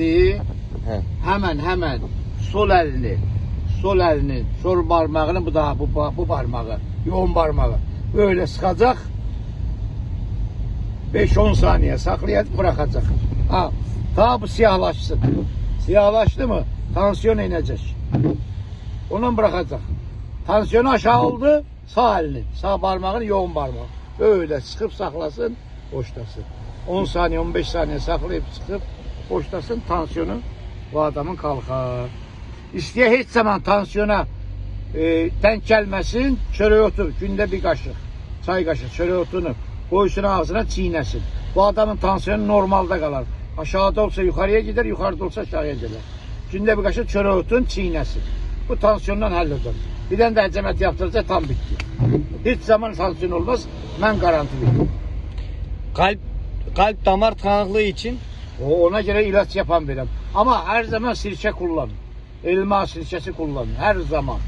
geldi. Hemen sol elini, sol parmağını bu parmağı, yoğun parmağı böyle sıkacak. 5-10 saniye saklayacak, bırakacak. Ha, ta bu siyahlaşsın. Siyahlaştı mı tansiyon inecek. Onu bırakacak. Tansiyonu aşağı oldu, sağ parmağını yoğun parmağı. Öyle sıkıp saklasın, boşlasın. 10 saniye, 15 saniye saklayıp sıkıp boşlasın, tansiyonu bu adamın kalkar. İsteye hiç zaman tansiyona denk gelmesin, çörek otu, günde bir kaşık, çay kaşığı çörek otunu koysun ağzına, çiğnesin. Bu adamın tansiyonu normalde kalır. Aşağıda olsa yukarıya gider, yukarıda olsa aşağıya gelir. Günde bir kaşık çörek otunu çiğnesin. Bu tansiyondan halleder. Bir tane de hecemet yaptırırsa tam bitti. Hiç zaman tansiyon olmaz, ben garanti veriyorum. Kalp damar tıkanıklığı için Ona göre ilaç yapan benim. Ama her zaman sirke kullanın. Elma sirkesi kullanın. Her zaman.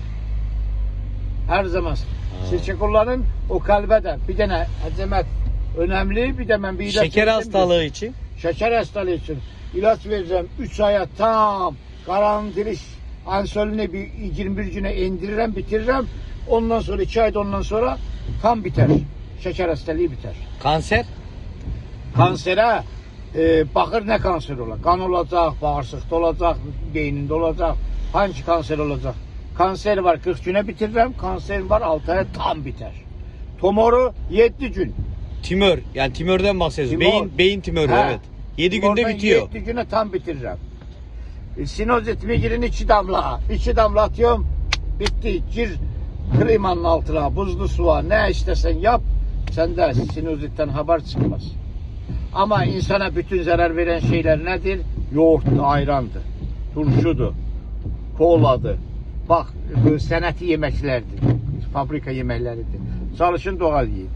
Her zaman sirke kullanın. O kalbe de bir tane hecemet önemli. Bir de ben bir ilaç şeker hastalığı için. Şeker hastalığı için ilaç vereceğim. 3 aya tam garantili ansölini bir 21 güne indiririm, bitiririm. Ondan sonra 2 ayda ondan sonra tam biter. Şeker hastalığı biter. Kanser? Kansere bakır ne kanser olacak? Kan olacak, bağırsakta olacak, beyninde olacak. Hangi kanser olacak? Kanser var 40 güne bitiririm. Kanser var 6 aya tam biter. Tumoru 7 gün. Tümör. Yani tümörden bahsediyoruz. Beyin tümörü, evet. 7 günde bitiyor. 7 güne tam bitiririm. Sinozitime girin 2 damla. 2 damla atıyorum. Bitti. Gir klimanın altına, buzlu suya, ne istesen yap. Sende sinozitten haber çıkmaz. Ama insana bütün zarar veren şeyler nedir? Yoğurttu, ayrandı, turşudu, koladı. Bak, sənəti yeməklərdir, fabrika yeməkləridir. Çalışın doğal yiyin.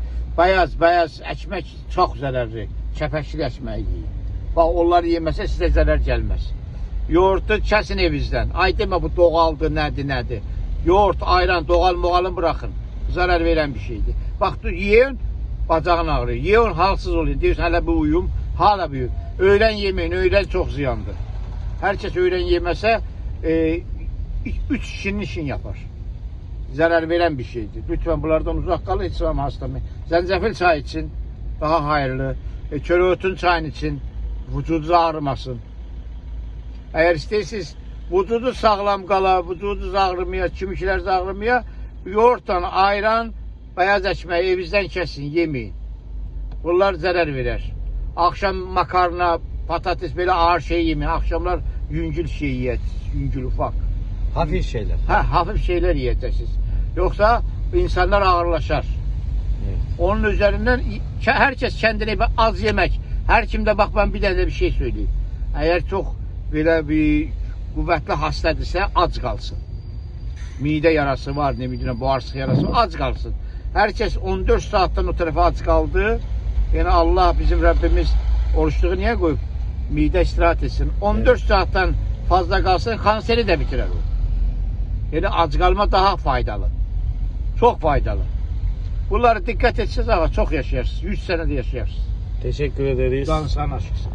Beyaz ekmek çok zararlı. Çəpəkli ekmeği yiyin. Bak, onları yeməsə sizə zarar gelmez. Yoğurtu kesin evinizden. Ay demə bu doğaldır, nədir. Yoğurt, ayran, doğal bırakın. Zarar veren bir şeydir. Bak, yiyin. Bacağın ağrıyor. Yiyin, halsız oluyor. Diyorsun hele bir uyum, hala bir uyum. Öğlen yemeyin, öğlen çok ziyandır. Herkes öğlen yemese 3 kişinin işini yapar. Zarar veren bir şeydir. Lütfen bunlardan uzak kalın, hiç zaman hastamayın. Zencefil çay için daha hayırlı. Çörek otun çayın için vücudu ağrımasın. Eğer isterseniz vücudu sağlam kala, vücudu ağrımaya, kimikiler ağrımaya, yoğurttan, ayran, beyaz ekmeği evinizden kesin, yemeyin. Bunlar zarar verir. Akşam makarna, patates böyle ağır şey yemeyin. Akşamlar yüngül şey yiyeceksiniz. Yüngül, ufak. Hafif şeyler. Hafif şeyler yiyeceksiniz. Yoksa insanlar ağırlaşar. Evet. Onun üzerinden herkes kendine az yemek. Her kimde bak, ben bir de bir şey söyleyeyim. Eğer çok böyle bir kuvvetli hastadırsa aç kalsın. Mide yarası var, ne bileyim, bağırsak yarası var, aç kalsın. Herkes 14 saatten o tarafa aç kaldı. Yani Allah, bizim Rabbimiz oruçluğu niye koyup mide istirahat etsin. 14 saatten fazla kalsın, kanseri de bitirir o. Yani aç kalma daha faydalı. Çok faydalı. Bunlara dikkat etseniz ama çok yaşayarsınız. 100 sene de yaşayarsınız. Teşekkür ederiz. Can sana aşkısın.